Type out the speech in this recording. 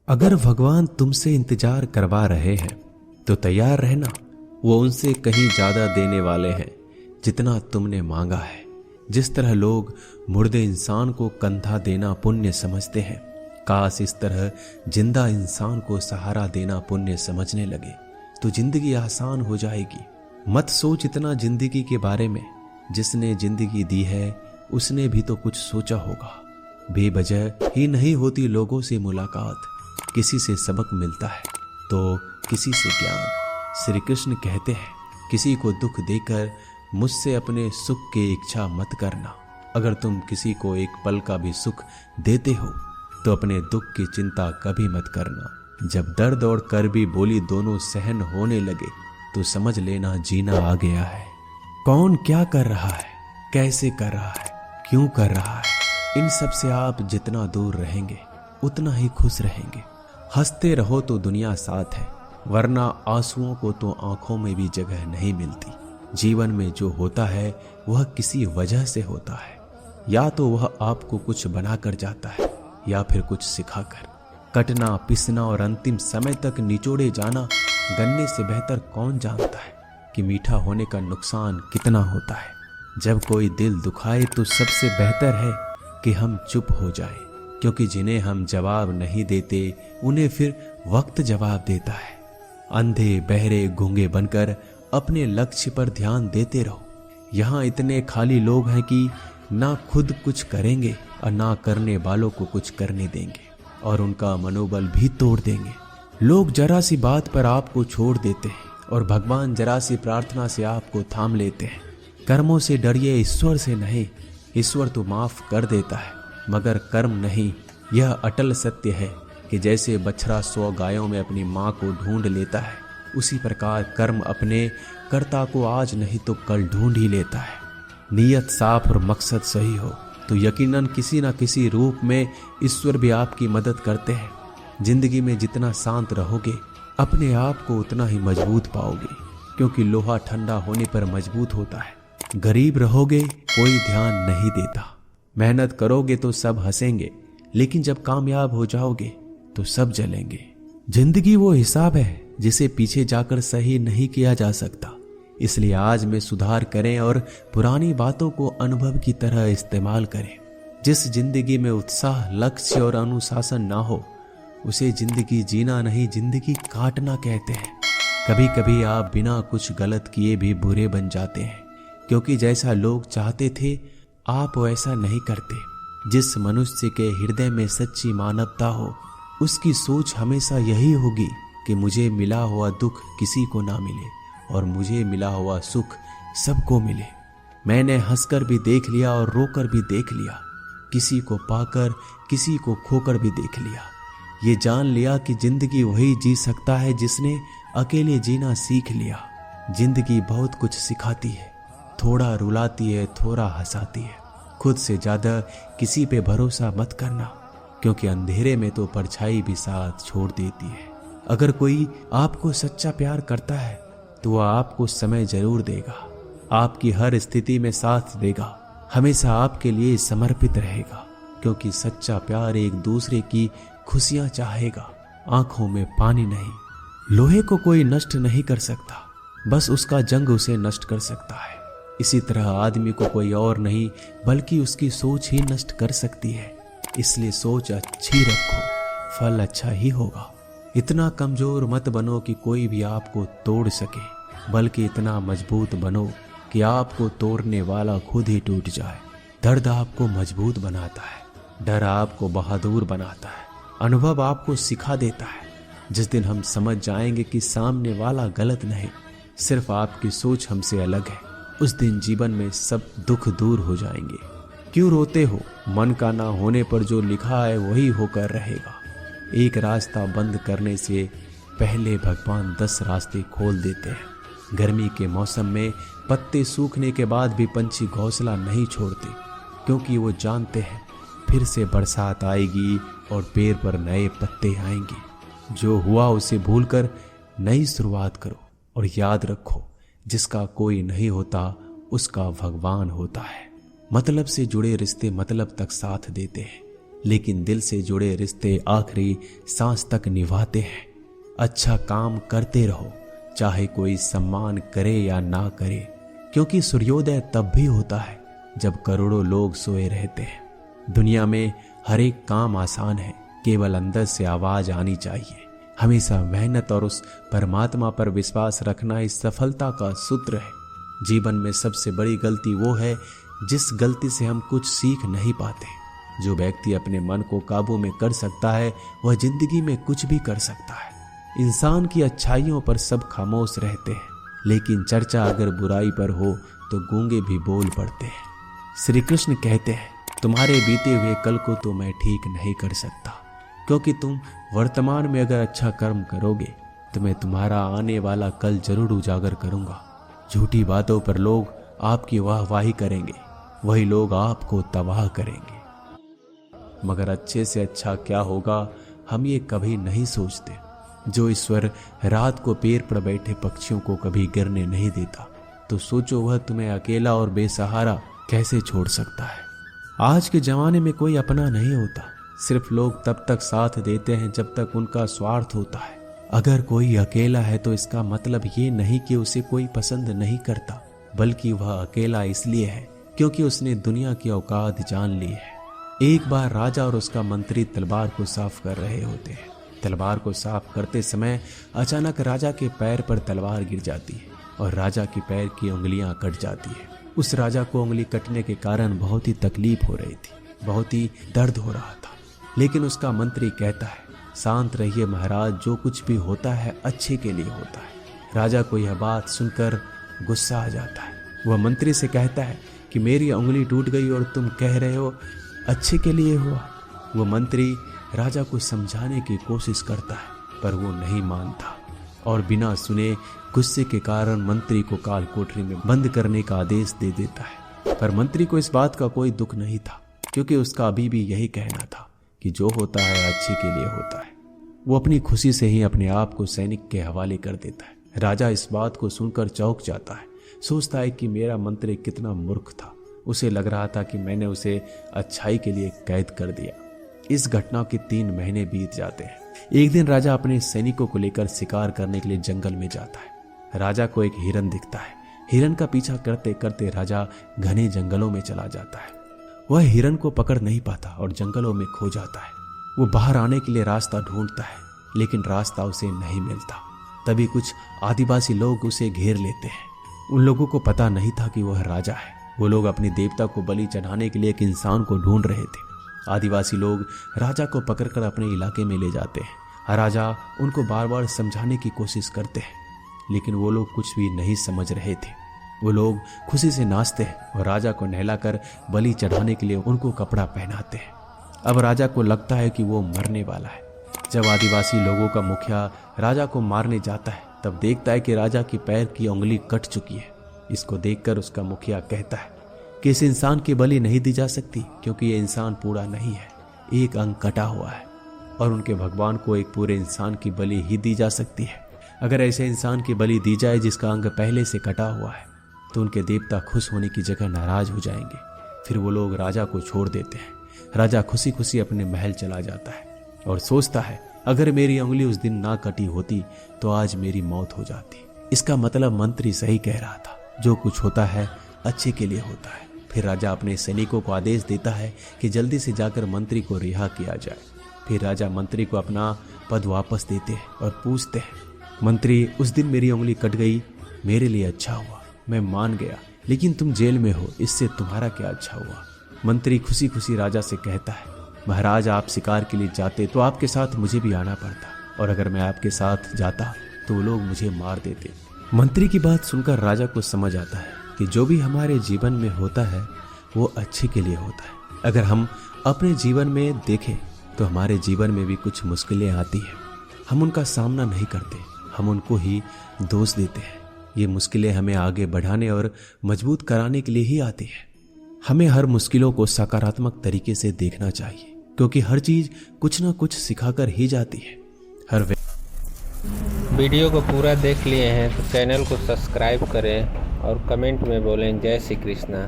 अगर भगवान तुमसे इंतजार करवा रहे हैं तो तैयार रहना। वो उनसे कहीं ज्यादा देने वाले हैं जितना तुमने मांगा है। जिस तरह लोग मुर्दे इंसान को कंधा देना पुण्य समझते हैं, काश इस तरह जिंदा इंसान को सहारा देना पुण्य समझने लगे तो जिंदगी आसान हो जाएगी। मत सोच इतना जिंदगी के बारे में। जिसने जिंदगी दी है उसने भी तो कुछ सोचा होगा। बेवजह ही नहीं होती लोगों से मुलाकात, किसी से सबक मिलता है तो किसी से ज्ञान। श्री कृष्ण कहते हैं, किसी को दुख देकर मुझसे अपने सुख की इच्छा मत करना। अगर तुम किसी को एक पल का भी सुख देते हो तो अपने दुख की चिंता कभी मत करना। जब दर्द और कर्बी बोली दोनों सहन होने लगे तो समझ लेना जीना आ गया है। कौन क्या कर रहा है, कैसे कर रहा है, क्यों कर रहा है, इन सब से आप जितना दूर रहेंगे उतना ही खुश रहेंगे। हंसते रहो तो दुनिया साथ है, वरना आंसुओं को तो आंखों में भी जगह नहीं मिलती। जीवन में जो होता है वह किसी वजह से होता है। या तो वह आपको कुछ बनाकर जाता है या फिर कुछ सिखाकर। कटना, पिसना और अंतिम समय तक निचोड़े जाना गन्ने से बेहतर कौन जानता है कि मीठा होने का नुकसान कितना होता है। जब कोई दिल दुखाए तो सबसे बेहतर है कि हम चुप हो जाएं, क्योंकि जिन्हें हम जवाब नहीं देते उन्हें फिर वक्त जवाब देता है। अंधे बहरे गूंगे बनकर अपने लक्ष्य पर ध्यान देते रहो। यहाँ इतने खाली लोग हैं कि ना खुद कुछ करेंगे और ना करने वालों को कुछ करने देंगे और उनका मनोबल भी तोड़ देंगे। लोग जरा सी बात पर आपको छोड़ देते हैं और भगवान जरा सी प्रार्थना से आपको थाम लेते हैं। कर्मों से डरिए, ईश्वर से नहीं। ईश्वर तो माफ कर देता है मगर कर्म नहीं। यह अटल सत्य है कि जैसे बछड़ा 100 गायों में अपनी माँ को ढूंढ लेता है, उसी प्रकार कर्म अपने कर्ता को आज नहीं तो कल ढूंढ ही लेता है। नीयत साफ और मकसद सही हो तो यकीनन किसी न किसी रूप में ईश्वर भी आपकी मदद करते हैं। जिंदगी में जितना शांत रहोगे अपने आप को उतना ही मजबूत पाओगे, क्योंकि लोहा ठंडा होने पर मजबूत होता है। गरीब रहोगे कोई ध्यान नहीं देता। मेहनत करोगे तो सब हंसेंगे, लेकिन जब कामयाब हो जाओगे तो सब जलेंगे। जिंदगी वो हिसाब है जिसे पीछे जाकर सही नहीं किया जा सकता। इसलिए आज में सुधार करें और पुरानी बातों को अनुभव की तरह इस्तेमाल करें। जिस जिंदगी में उत्साह, लक्ष्य और अनुशासन ना हो उसे जिंदगी जीना नहीं, जिंदगी काटना कहते हैं। कभी कभी आप बिना कुछ गलत किए भी बुरे बन जाते हैं, क्योंकि जैसा लोग चाहते थे आप वैसा नहीं करते। जिस मनुष्य के हृदय में सच्ची मानवता हो उसकी सोच हमेशा यही होगी कि मुझे मिला हुआ दुख किसी को ना मिले और मुझे मिला हुआ सुख सबको मिले। मैंने हंसकर भी देख लिया और रोकर भी देख लिया, किसी को पाकर किसी को खोकर भी देख लिया। ये जान लिया कि जिंदगी वही जी सकता है जिसने अकेले जीना सीख लिया। जिंदगी बहुत कुछ सिखाती है, थोड़ा रुलाती है, थोड़ा हंसाती है। खुद से ज्यादा किसी पे भरोसा मत करना, क्योंकि अंधेरे में तो परछाई भी साथ छोड़ देती है। अगर कोई आपको सच्चा प्यार करता है तो वह आपको समय जरूर देगा, आपकी हर स्थिति में साथ देगा, हमेशा आपके लिए समर्पित रहेगा। क्योंकि सच्चा प्यार एक दूसरे की खुशियां चाहेगा, आंखों में पानी नहीं। लोहे को कोई नष्ट नहीं कर सकता, बस उसका जंग उसे नष्ट कर सकता है। इसी तरह आदमी को कोई और नहीं बल्कि उसकी सोच ही नष्ट कर सकती है। इसलिए सोच अच्छी रखो, फल अच्छा ही होगा। इतना कमजोर मत बनो कि कोई भी आपको तोड़ सके, बल्कि इतना मजबूत बनो कि आपको तोड़ने वाला खुद ही टूट जाए। दर्द आपको मजबूत बनाता है, डर आपको बहादुर बनाता है, अनुभव आपको सिखा देता है। जिस दिन हम समझ जाएंगे कि सामने वाला गलत नहीं, सिर्फ आपकी सोच हमसे अलग है, उस दिन जीवन में सब दुख दूर हो जाएंगे। क्यों रोते हो? मन का ना होने पर जो लिखा है वही होकर रहेगा। एक रास्ता बंद करने से पहले भगवान 10 रास्ते खोल देते हैं। गर्मी के मौसम में पत्ते सूखने के बाद भी पंछी घोंसला नहीं छोड़ते, क्योंकि वो जानते हैं फिर से बरसात आएगी और पेड़ पर नए पत्ते आएंगे। जो हुआ उसे भूलकर नई शुरुआत करो और याद रखो, जिसका कोई नहीं होता उसका भगवान होता है। मतलब से जुड़े रिश्ते मतलब तक साथ देते हैं, लेकिन दिल से जुड़े रिश्ते आखिरी सांस तक निभाते हैं। अच्छा काम करते रहो, चाहे कोई सम्मान करे या ना करे, क्योंकि सूर्योदय तब भी होता है जब करोड़ों लोग सोए रहते हैं। दुनिया में हर एक काम आसान है, केवल अंदर से आवाज आनी चाहिए। हमेशा मेहनत और उस परमात्मा पर विश्वास रखना इस सफलता का सूत्र है। जीवन में सबसे बड़ी गलती वो है जिस गलती से हम कुछ सीख नहीं पाते। जो व्यक्ति अपने मन को काबू में कर सकता है वह जिंदगी में कुछ भी कर सकता है। इंसान की अच्छाइयों पर सब खामोश रहते हैं, लेकिन चर्चा अगर बुराई पर हो तो गूंगे भी बोल पड़ते हैं। श्री कृष्ण कहते हैं, तुम्हारे बीते हुए कल को तो मैं ठीक नहीं कर सकता, क्योंकि तुम वर्तमान में अगर अच्छा कर्म करोगे तो मैं तुम्हारा आने वाला कल जरूर उजागर करूंगा। झूठी बातों पर लोग आपकी वाहवाही करेंगे, वही लोग आपको तबाह करेंगे। मगर अच्छे से अच्छा क्या होगा हम ये कभी नहीं सोचते। जो ईश्वर रात को पेड़ पर बैठे पक्षियों को कभी गिरने नहीं देता, तो सोचो वह तुम्हें अकेला और बेसहारा कैसे छोड़ सकता है। आज के जमाने में कोई अपना नहीं होता, सिर्फ लोग तब तक साथ देते हैं जब तक उनका स्वार्थ होता है। अगर कोई अकेला है तो इसका मतलब ये नहीं कि उसे कोई पसंद नहीं करता, बल्कि वह अकेला इसलिए है क्योंकि उसने दुनिया की औकात जान ली है। एक बार राजा और उसका मंत्री तलवार को साफ कर रहे होते हैं। तलवार को साफ करते समय अचानक राजा के पैर पर तलवार गिर जाती है और राजा के पैर की उंगलियां कट जाती है। उस राजा को उंगली कटने के कारण बहुत ही तकलीफ हो रही थी, बहुत ही दर्द हो रहा था। लेकिन उसका मंत्री कहता है, शांत रहिए महाराज, जो कुछ भी होता है अच्छे के लिए होता है। राजा को यह बात सुनकर गुस्सा आ जाता है। वह मंत्री से कहता है कि मेरी उंगली टूट गई और तुम कह रहे हो अच्छे के लिए हुआ। वह मंत्री राजा को समझाने की कोशिश करता है, पर वो नहीं मानता और बिना सुने गुस्से के कारण मंत्री को काल कोठरी में बंद करने का आदेश दे देता है। पर मंत्री को इस बात का कोई दुख नहीं था, क्योंकि उसका अभी भी यही कहना था कि जो होता है अच्छे के लिए होता है। वो अपनी खुशी से ही अपने आप को सैनिक के हवाले कर देता है। राजा इस बात को सुनकर चौंक जाता है, सोचता है कि मेरा मंत्री कितना मूर्ख था। उसे लग रहा था कि मैंने उसे अच्छाई के लिए कैद कर दिया। इस घटना के 3 महीने बीत जाते हैं। एक दिन राजा अपने सैनिकों को लेकर शिकार करने के लिए जंगल में जाता है। राजा को एक हिरन दिखता है। हिरन का पीछा करते करते राजा घने जंगलों में चला जाता है। वह हिरन को पकड़ नहीं पाता और जंगलों में खो जाता है। वो बाहर आने के लिए रास्ता ढूंढता है, लेकिन रास्ता उसे नहीं मिलता। तभी कुछ आदिवासी लोग उसे घेर लेते हैं। उन लोगों को पता नहीं था कि वह राजा है। वो लोग अपनी देवता को बलि चढ़ाने के लिए एक इंसान को ढूंढ रहे थे। आदिवासी लोग राजा को पकड़कर अपने इलाके में ले जाते हैं। राजा उनको बार बार समझाने की कोशिश करते हैं, लेकिन वो लोग कुछ भी नहीं समझ रहे थे। वो लोग खुशी से नाचते हैं और राजा को नहलाकर बलि चढ़ाने के लिए उनको कपड़ा पहनाते हैं। अब राजा को लगता है कि वो मरने वाला है। जब आदिवासी लोगों का मुखिया राजा को मारने जाता है, तब देखता है कि राजा की पैर की उंगली कट चुकी है। इसको देखकर उसका मुखिया कहता है कि इस इंसान की बलि नहीं दी जा सकती, क्योंकि ये इंसान पूरा नहीं है, एक अंग कटा हुआ है, और उनके भगवान को एक पूरे इंसान की बलि ही दी जा सकती है। अगर ऐसे इंसान की बलि दी जाए जिसका अंग पहले से कटा हुआ है, तो उनके देवता खुश होने की जगह नाराज हो जाएंगे। फिर वो लोग राजा को छोड़ देते हैं। राजा खुशी खुशी अपने महल चला जाता है और सोचता है, अगर मेरी उंगली उस दिन ना कटी होती तो आज मेरी मौत हो जाती। इसका मतलब मंत्री सही कह रहा था, जो कुछ होता है अच्छे के लिए होता है। फिर राजा अपने सैनिकों को आदेश देता है कि जल्दी से जाकर मंत्री को रिहा किया जाए। फिर राजा मंत्री को अपना पद वापस देते हैं और पूछते हैं, मंत्री, उस दिन मेरी उंगली कट गई, मेरे लिए अच्छा हुआ, मैं मान गया, लेकिन तुम जेल में हो, इससे तुम्हारा क्या अच्छा हुआ। मंत्री खुशी खुशी राजा से कहता है, महाराज, आप शिकार के लिए जाते तो आपके साथ मुझे भी आना पड़ता, और अगर मैं आपके साथ जाता तो वो लोग मुझे मार देते। मंत्री की बात सुनकर राजा को समझ आता है कि जो भी हमारे जीवन में होता है वो अच्छे के लिए होता है। अगर हम अपने जीवन में देखें तो हमारे जीवन में भी कुछ मुश्किलें आती हैं। हम उनका सामना नहीं करते, हम उनको ही दोष देते हैं। ये मुश्किलें हमें आगे बढ़ाने और मजबूत कराने के लिए ही आती हैं। हमें हर मुश्किलों को सकारात्मक तरीके से देखना चाहिए, क्योंकि हर चीज कुछ ना कुछ सिखाकर ही जाती है। हर वीडियो को पूरा देख लिए हैं तो चैनल को सब्सक्राइब करें और कमेंट में बोलें जय श्री कृष्णा।